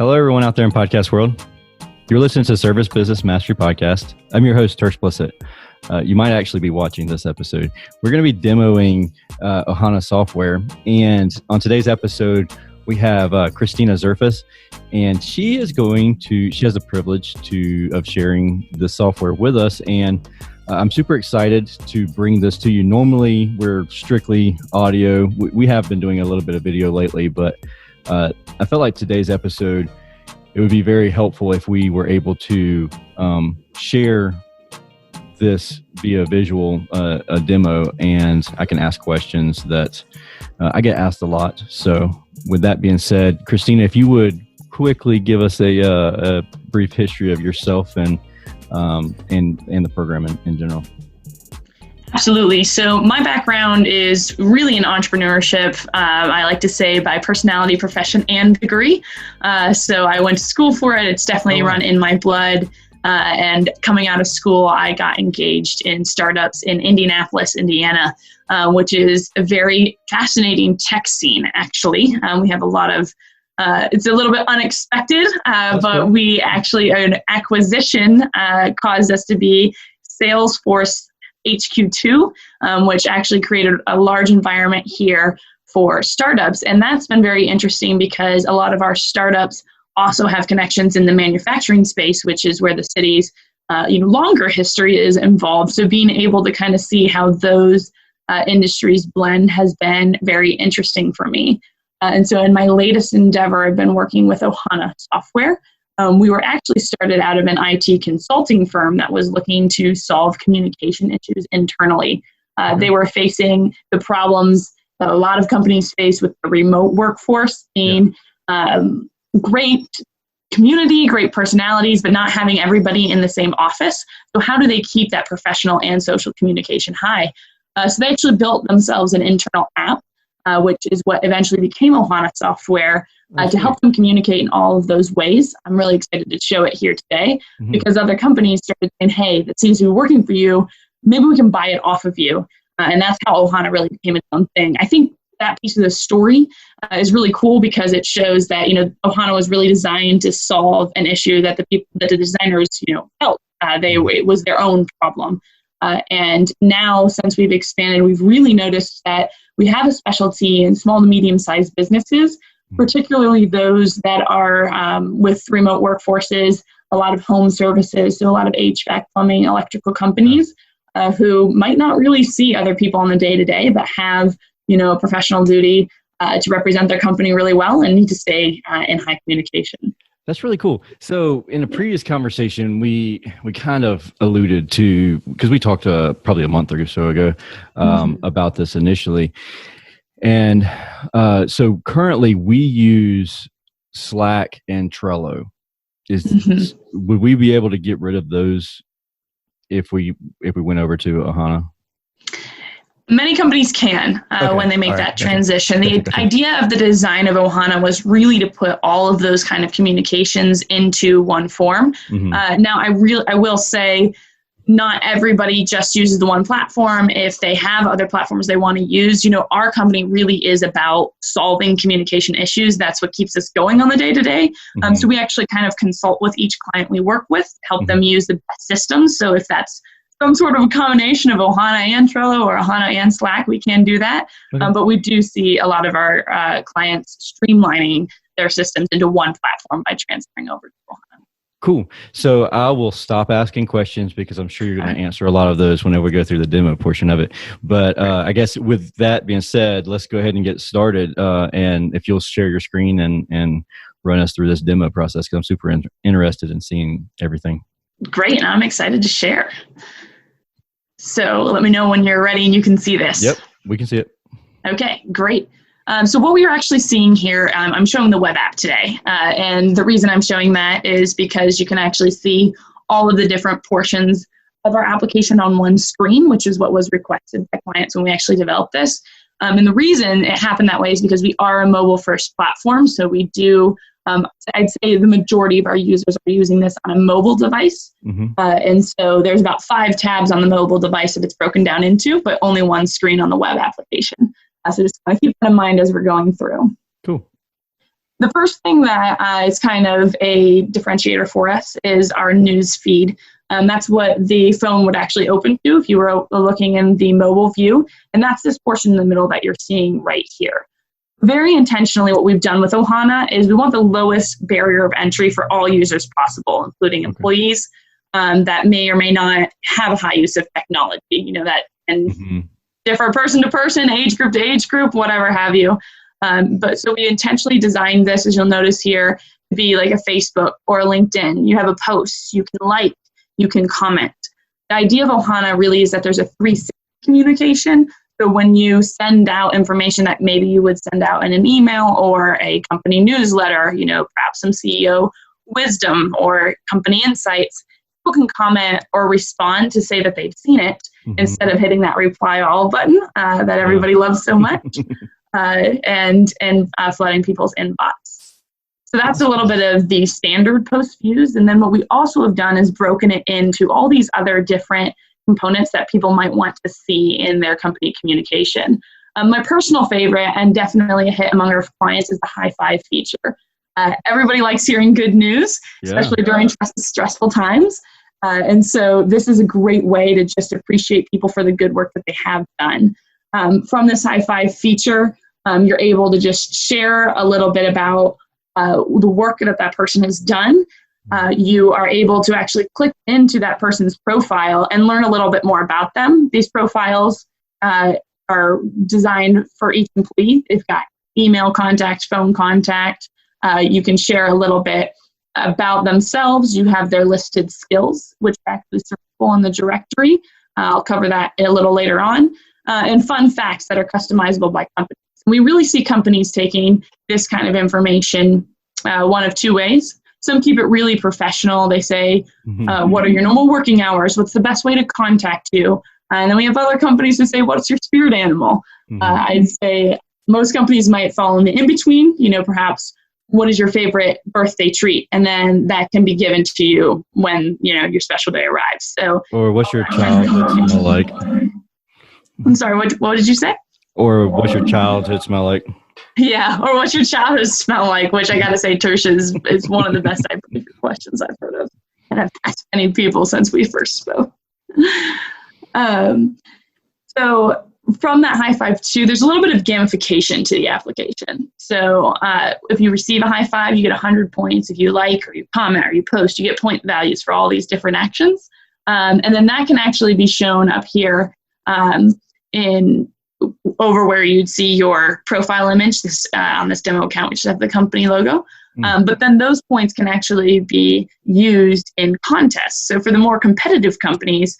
Hello, everyone out there in podcast world. You're listening to Service Business Mastery Podcast. I'm your host, Tersh Blissett. You might actually be watching this episode. We're going to be demoing Ohana software. And on today's episode, we have Christina Zerfas, and she has the privilege of sharing the software with us. And I'm super excited to bring this to you. Normally, we're strictly audio. We have been doing a little bit of video lately, but I felt like today's episode, it would be very helpful if we were able to share this via visual, a demo, and I can ask questions that I get asked a lot. So with that being said, Christina, if you would quickly give us a brief history of yourself and the program in general. Absolutely. So my background is really in entrepreneurship. I like to say by personality, profession, and degree. So I went to school for it. It's definitely run in my blood. And coming out of school, I got engaged in startups in Indianapolis, Indiana, which is a very fascinating tech scene, actually. We have a lot of, it's a little bit unexpected, but we actually, an acquisition caused us to be Salesforce HQ2, which actually created a large environment here for startups. And that's been very interesting because a lot of our startups also have connections in the manufacturing space, which is where the city's longer history is involved. So being able to kind of see how those industries blend has been very interesting for me. And so in my latest endeavor, I've been working with Ohana software. We were actually started out of an IT consulting firm that was looking to solve communication issues internally. They were facing the problems that a lot of companies face with the remote workforce, being great community, great personalities, but not having everybody in the same office. So how do they keep that professional and social communication high? So they actually built themselves an internal app, which is what eventually became Ohana software, to help them communicate in all of those ways. I'm really excited to show it here today because other companies started saying, hey, that seems to be working for you. Maybe we can buy it off of you. And that's how Ohana really became its own thing. I think that piece of the story is really cool because it shows that, Ohana was really designed to solve an issue that the designers, felt. It was their own problem. And now, since we've expanded, we've really noticed that we have a specialty in small to medium-sized businesses, particularly those that are with remote workforces, a lot of home services, so a lot of HVAC, plumbing, electrical companies who might not really see other people on the day-to-day, but have, a professional duty to represent their company really well and need to stay in high communication. That's really cool. So in a previous conversation, we kind of alluded to, because we talked probably a month or so ago about this initially. And so currently we use Slack and Trello. Would we be able to get rid of those if we went over to Ohana? Many companies can when they make that transition. The idea of the design of Ohana was really to put all of those kind of communications into one form. Now, I will say, not everybody just uses the one platform. If they have other platforms they want to use, our company really is about solving communication issues. That's what keeps us going on the day-to-day. So we actually kind of consult with each client we work with, help them use the best systems. So if that's some sort of a combination of Ohana and Trello or Ohana and Slack, we can do that. But we do see a lot of our clients streamlining their systems into one platform by transferring over to Ohana. Cool. So I will stop asking questions because I'm sure you're going to answer a lot of those whenever we go through the demo portion of it. But I guess with that being said, let's go ahead and get started. And if you'll share your screen and run us through this demo process, because I'm super interested in seeing everything. Great. I'm excited to share. So let me know when you're ready and you can see this. Yep, we can see it. Okay, great. So what we are actually seeing here, I'm showing the web app today. And the reason I'm showing that is because you can actually see all of the different portions of our application on one screen, which is what was requested by clients when we actually developed this. And the reason it happened that way is because we are a mobile-first platform. So we do, I'd say the majority of our users are using this on a mobile device. And so there's about 5 tabs on the mobile device that it's broken down into, but only one screen on the web application. So just keep that in mind as we're going through. Cool. The first thing that is kind of a differentiator for us is our news feed. That's what the phone would actually open to if you were looking in the mobile view. And that's this portion in the middle that you're seeing right here. Very intentionally, what we've done with Ohana is we want the lowest barrier of entry for all users possible, including employees that may or may not have a high use of technology. That can differ person to person, age group to age group, whatever have you. But so we intentionally designed this, as you'll notice here, to be like a Facebook or a LinkedIn. You have a post, you can like, you can comment. The idea of Ohana really is that there's a 360 communication. So when you send out information that maybe you would send out in an email or a company newsletter, perhaps some CEO wisdom or company insights, people can comment or respond to say that they've seen it instead of hitting that reply all button that everybody loves so much and flooding people's inbox. So that's a little bit of the standard post views. And then what we also have done is broken it into all these other different components that people might want to see in their company communication. My personal favorite, and definitely a hit among our clients, is the high five feature. Everybody likes hearing good news, especially during stressful times. And so this is a great way to just appreciate people for the good work that they have done. From this high five feature, you're able to just share a little bit about the work that person has done. You are able to actually click into that person's profile and learn a little bit more about them. These profiles are designed for each employee. They've got email contact, phone contact. You can share a little bit about themselves. You have their listed skills, which are actually searchable in the directory. I'll cover that a little later on. And fun facts that are customizable by companies. We really see companies taking this kind of information one of two ways. Some keep it really professional. They say, what are your normal working hours? What's the best way to contact you? And then we have other companies who say, what's your spirit animal? I'd say most companies might fall in the in-between, perhaps what is your favorite birthday treat? And then that can be given to you when, your special day arrives. So, or what's your childhood smell like? I'm sorry, what did you say? Or what's your childhood smell like? Yeah, or what's your childhood smell like? Which I got to say, Tersh is one of the best questions I've heard of. And I've asked many people since we first spoke. So from that high five too, there's a little bit of gamification to the application. So if you receive a high five, you get 100 points. If you like or you comment or you post, you get point values for all these different actions. And then that can actually be shown up here over where you'd see your profile image on this demo account, which has the company logo. But then those points can actually be used in contests. So for the more competitive companies,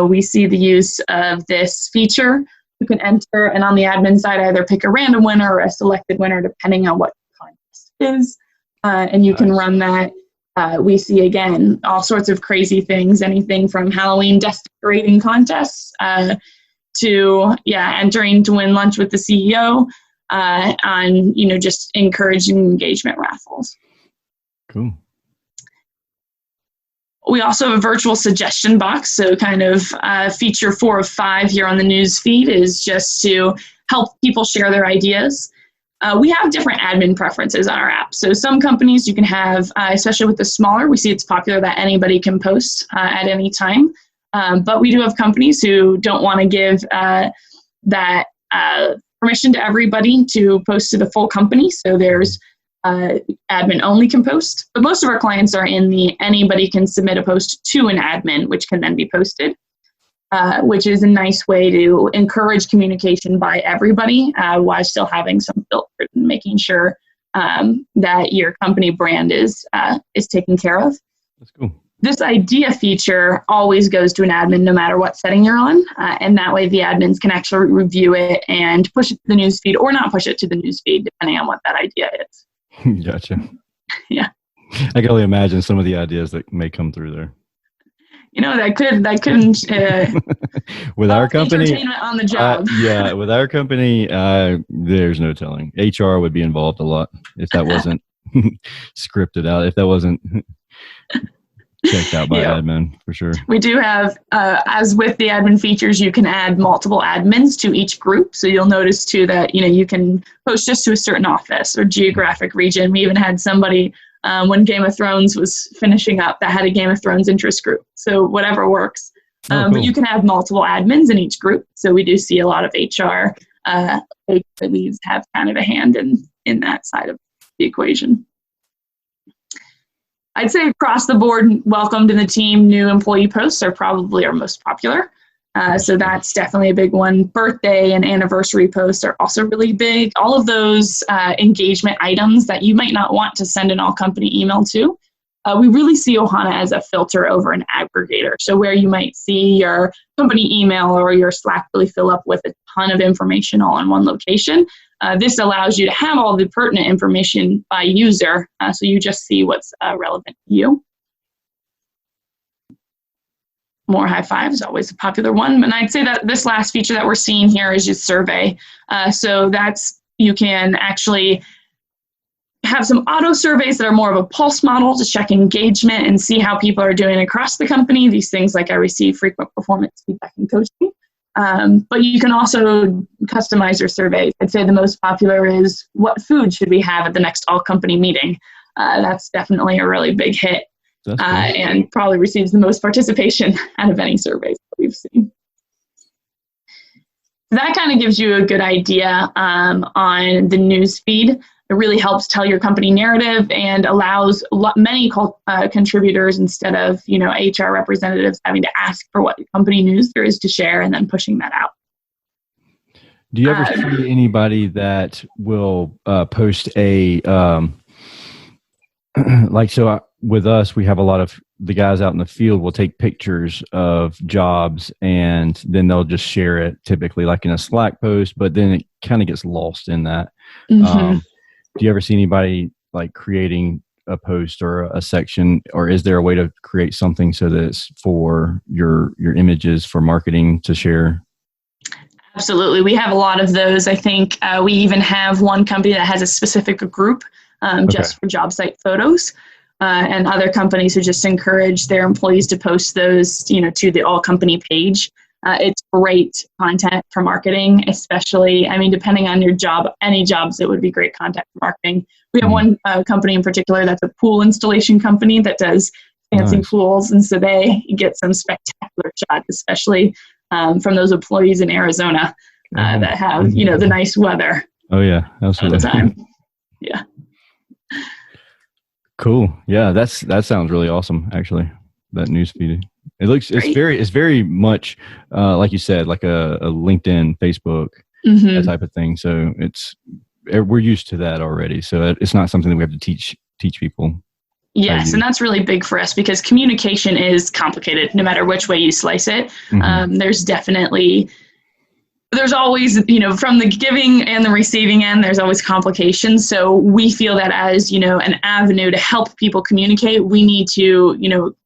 we see the use of this feature. You can enter, and on the admin side, either pick a random winner or a selected winner, depending on what the contest is. And you can run that. We see, again, all sorts of crazy things, anything from Halloween desk decorating contests to entering to win lunch with the CEO on, just encouraging engagement raffles. Cool. We also have a virtual suggestion box. So kind of feature 4 of 5 here on the news feed is just to help people share their ideas. We have different admin preferences on our app. So some companies you can have, especially with the smaller, we see it's popular that anybody can post at any time. But we do have companies who don't want to give that permission to everybody to post to the full company. So there's admin only can post. But most of our clients are in the anybody can submit a post to an admin, which can then be posted, which is a nice way to encourage communication by everybody while still having some filter and making sure that your company brand is taken care of. That's cool. This idea feature always goes to an admin no matter what setting you're on. And that way the admins can actually review it and push it to the newsfeed or not push it to the newsfeed, depending on what that idea is. Gotcha. Yeah. I can only imagine some of the ideas that may come through there. That couldn't with our company entertainment on the job. With our company, there's no telling. HR would be involved a lot if that wasn't scripted out. If that wasn't checked out by admin for sure. We do have, as with the admin features, you can add multiple admins to each group. So you'll notice too that, you can post just to a certain office or geographic region. We even had somebody when Game of Thrones was finishing up that had a Game of Thrones interest group. So whatever works. Cool. But you can have multiple admins in each group. So we do see a lot of HR leads have kind of a hand in that side of the equation. I'd say across the board, welcome to the team, new employee posts are probably our most popular. So that's definitely a big one. Birthday and anniversary posts are also really big. All of those engagement items that you might not want to send an all-company email to, we really see Ohana as a filter over an aggregator. So where you might see your company email or your Slack really fill up with a ton of information all in one location, this allows you to have all the pertinent information by user, so you just see what's relevant to you. More high five is always a popular one. And I'd say that this last feature that we're seeing here is just survey. So you can actually have some auto surveys that are more of a pulse model to check engagement and see how people are doing across the company. These things like I receive frequent performance feedback and coaching. But you can also customize your surveys. I'd say the most popular is what food should we have at the next all-company meeting? That's definitely a really big hit and probably receives the most participation out of any surveys that we've seen. That kind of gives you a good idea on the news feed. It really helps tell your company narrative and allows many contributors, instead of HR representatives having to ask for what company news there is to share and then pushing that out. Do you ever see anybody that will post a with us, we have a lot of the guys out in the field will take pictures of jobs and then they'll just share it, typically like in a Slack post, but then it kind of gets lost in that. Mm-hmm. Do you ever see anybody like creating a post or a section, or is there a way to create something so that it's for your images for marketing to share? Absolutely. We have a lot of those. I think we even have one company that has a specific group just for job site photos. And other companies who just encourage their employees to post those, to the all company page. It's great content for marketing, especially, depending on your job, any jobs, it would be great content for marketing. We have one company in particular that's a pool installation company that does fancy pools. And so they get some spectacular shots, especially from those employees in Arizona that have, the nice weather. Oh, yeah, absolutely. All the time. Yeah. Cool. Yeah, that sounds really awesome, actually, that news feed. It's very much like you said, like a LinkedIn, Facebook, that type of thing. So we're used to that already. So it's not something that we have to teach people. Yes, and that's really big for us because communication is complicated no matter which way you slice it. Mm-hmm. There's always, from the giving and the receiving end, there's always complications. So we feel that as, an avenue to help people communicate, we need to,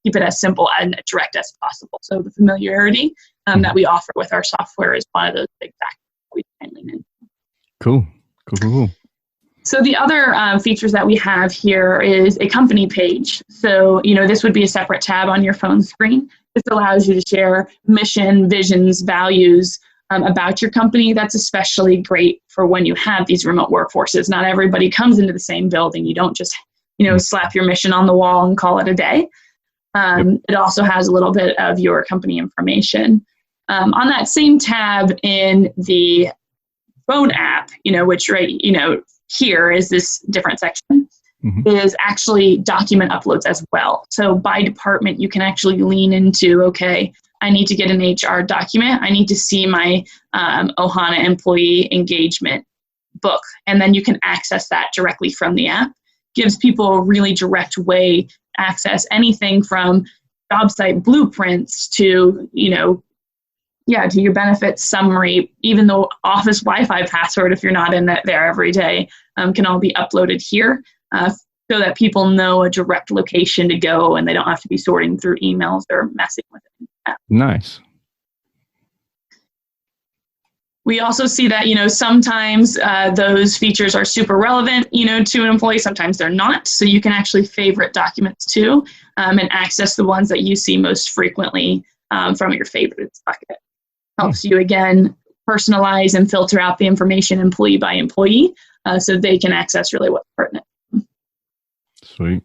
keep it as simple and direct as possible. So the familiarity that we offer with our software is one of those big factors we can lean in. Cool. So the other features that we have here is a company page. So, this would be a separate tab on your phone screen. This allows you to share mission, visions, values, about your company. That's especially great for when you have these remote workforces. Not everybody comes into the same building. You don't just, slap your mission on the wall and call it a day. It also has a little bit of your company information. On that same tab in the phone app, which here is this different section, is actually document uploads as well. So by department, you can actually lean into, okay, I need to get an HR document. I need to see my Ohana employee engagement book. And then you can access that directly from the app. Gives people a really direct way to access anything from job site blueprints to, to your benefits summary. Even though Office Wi-Fi password, if you're not in there every day, can all be uploaded here so that people know a direct location to go and they don't have to be sorting through emails or messing with it. Nice. We also see that, sometimes those features are super relevant, to an employee. Sometimes they're not. So you can actually favorite documents too, and access the ones that you see most frequently from your favorites bucket. Helps you, again, personalize and filter out the information employee by employee, so they can access really what's pertinent. Sweet.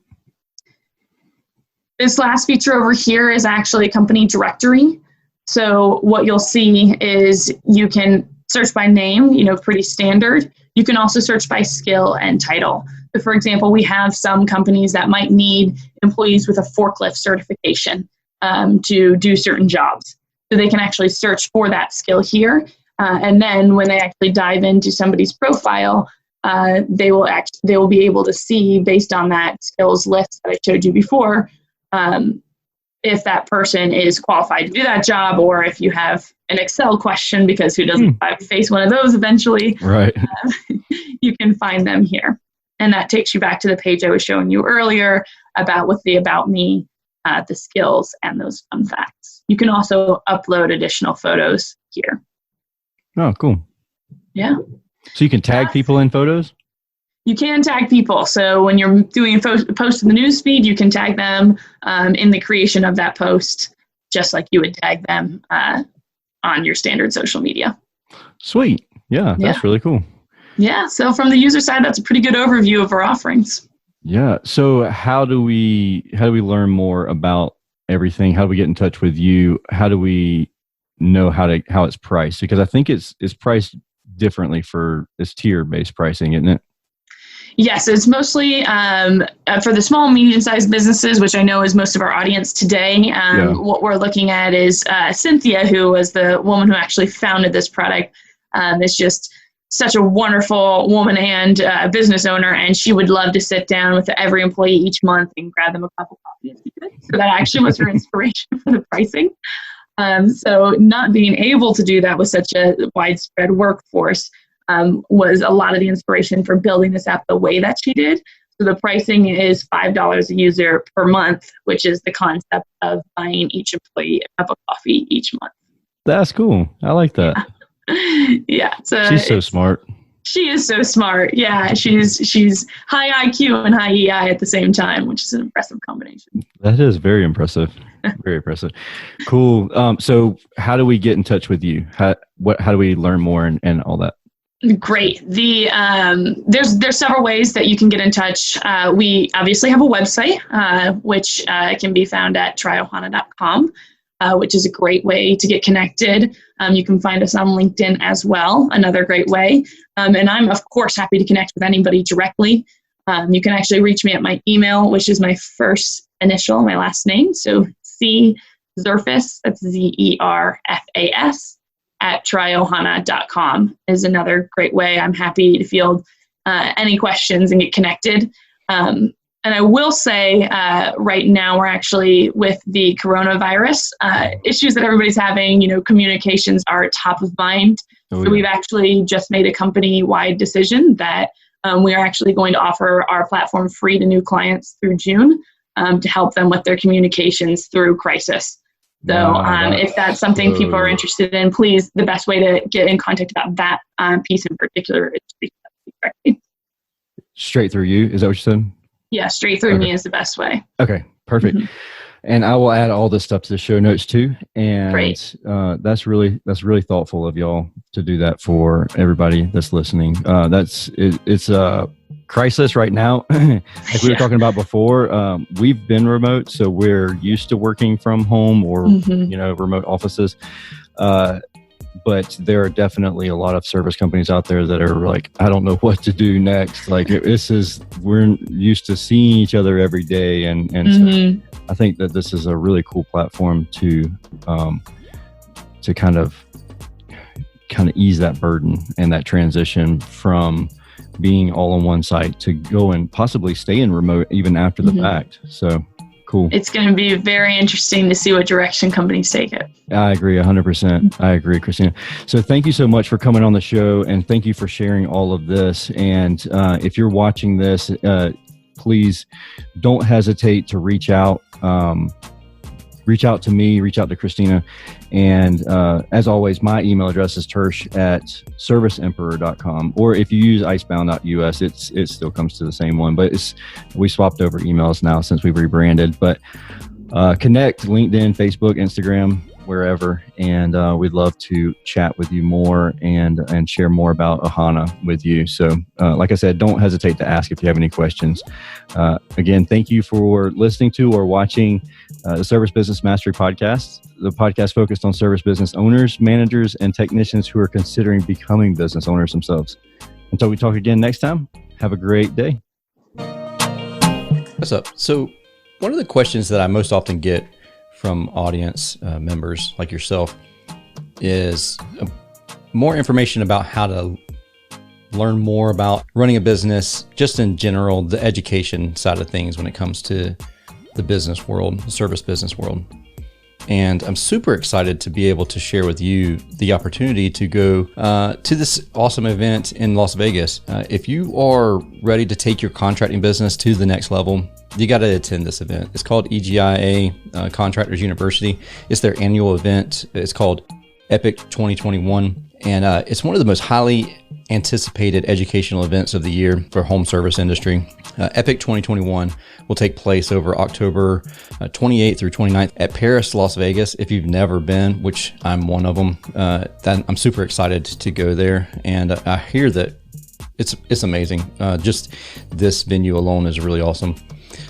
This last feature over here is actually a company directory. So what you'll see is you can search by name, pretty standard. You can also search by skill and title. So for example, we have some companies that might need employees with a forklift certification to do certain jobs. So they can actually search for that skill here. And then when they actually dive into somebody's profile, they will be able to see, based on that skills list that I showed you before, if that person is qualified to do that job, or if you have an Excel question, because who doesn't face one of those eventually, right? You can find them here. And that takes you back to the page I was showing you earlier with the About Me, the skills, and those fun facts. You can also upload additional photos here. Oh, cool. Yeah. So you can tag people in photos? You can tag people. So when you're doing a post in the newsfeed, you can tag them in the creation of that post, just like you would tag them on your standard social media. Sweet. Yeah, that's really cool. Yeah. So from the user side, that's a pretty good overview of our offerings. Yeah. So how do we learn more about everything? How do we get in touch with you? How do we know how it's priced? Because I think it's priced differently for this tier-based pricing, isn't it? Yes, it's mostly for the small and medium-sized businesses, which I know is most of our audience today. What we're looking at is Cynthia, who was the woman who actually founded this product. Is just such a wonderful woman and business owner, and she would love to sit down with every employee each month and grab them a cup of coffee. So that actually was her inspiration for the pricing. So not being able to do that with such a widespread workforce was a lot of the inspiration for building this app the way that she did. So the pricing is $5 a user per month, which is the concept of buying each employee a cup of coffee each month. That's cool. I like that. Yeah. So she's so smart. She is so smart. Yeah. She's high IQ and high EI at the same time, which is an impressive combination. That is very impressive. Very impressive. Cool. So how do we get in touch with you? How do we learn more and all that? Great. There's several ways that you can get in touch. We obviously have a website, which can be found at tryohana.com, which is a great way to get connected. You can find us on LinkedIn as well, another great way. And I'm, of course, happy to connect with anybody directly. You can actually reach me at my email, which is my first initial, my last name. So C Zerfas, that's ZERFAS, at tryohana.com is another great way. I'm happy to field any questions and get connected. And I will say right now we're actually, with the coronavirus issues that everybody's having, communications are top of mind. So we've actually just made a company-wide decision that we are actually going to offer our platform free to new clients through June to help them with their communications through crisis. So if that's something people are interested in, please, the best way to get in contact about that piece in particular is to reach out to me directly. Straight through you? Is that what you said? Yeah, straight through me is the best way. Okay, perfect. Mm-hmm. And I will add all this stuff to the show notes too. And that's really thoughtful of y'all to do that for everybody that's listening. It's a crisis right now. Like we were talking about before, we've been remote, so we're used to working from home or remote offices. But there are definitely a lot of service companies out there that are like, I don't know what to do next. Like we're used to seeing each other every day. And so I think that this is a really cool platform to kind of ease that burden and that transition from being all on one site to go and possibly stay in remote even after the fact. So cool. It's going to be very interesting to see what direction companies take it. I agree 100%. I agree, Christina. So thank you so much for coming on the show, and thank you for sharing all of this. And if you're watching this, please don't hesitate to reach out. reach out to me, reach out to Christina. And as always, my email address is tersh@serviceemperor.com. Or if you use icebound.us, it still comes to the same one. But we swapped over emails now since we've rebranded. But connect, LinkedIn, Facebook, Instagram, wherever. And we'd love to chat with you more and share more about Ohana with you. So like I said, don't hesitate to ask if you have any questions. Again, thank you for listening to or watching the Service Business Mastery Podcast, the podcast focused on service business owners, managers, and technicians who are considering becoming business owners themselves. Until we talk again next time, have a great day. What's up? So one of the questions that I most often get from audience members like yourself is more information about how to learn more about running a business, just in general, the education side of things when it comes to the business world, the service business world. And I'm super excited to be able to share with you the opportunity to go to this awesome event in Las Vegas. If you are ready to take your contracting business to the next level, you got to attend this event. It's called EGIA Contractors University. It's their annual event. It's called Epic 2021. And it's one of the most highly anticipated educational events of the year for home service industry. Epic 2021 will take place over October 28th through 29th at Paris, Las Vegas. If you've never been, which I'm one of them, I'm super excited to go there. And I hear that it's amazing. Just this venue alone is really awesome.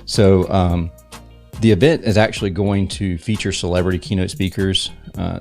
So the event is actually going to feature celebrity keynote speakers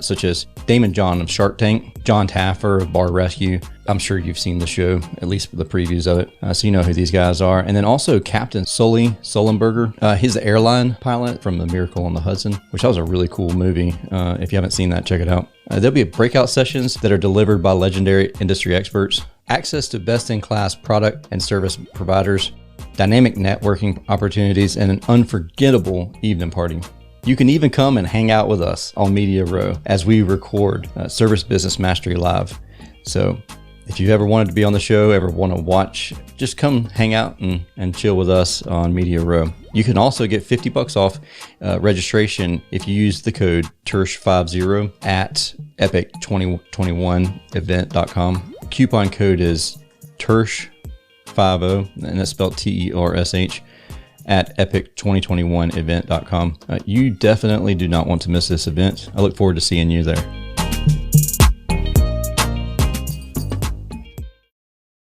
such as Damon John of Shark Tank, John Taffer of Bar Rescue. I'm sure you've seen the show, at least the previews of it, so you know who these guys are. And then also Captain Sully Sullenberger. He's the airline pilot from The Miracle on the Hudson, which was a really cool movie. If you haven't seen that, check it out. There'll be breakout sessions that are delivered by legendary industry experts, access to best-in-class product and service providers, dynamic networking opportunities, and an unforgettable evening party. You can even come and hang out with us on Media Row as we record Service Business Mastery Live. So if you ever wanted to be on the show, ever want to watch, just come hang out and chill with us on Media Row. You can also get $50 off registration if you use the code TERSH50 at epic2021event.com. Coupon code is TERSH50, and that's spelled TERSH, at epic2021event.com. You definitely do not want to miss this event. I look forward to seeing you there.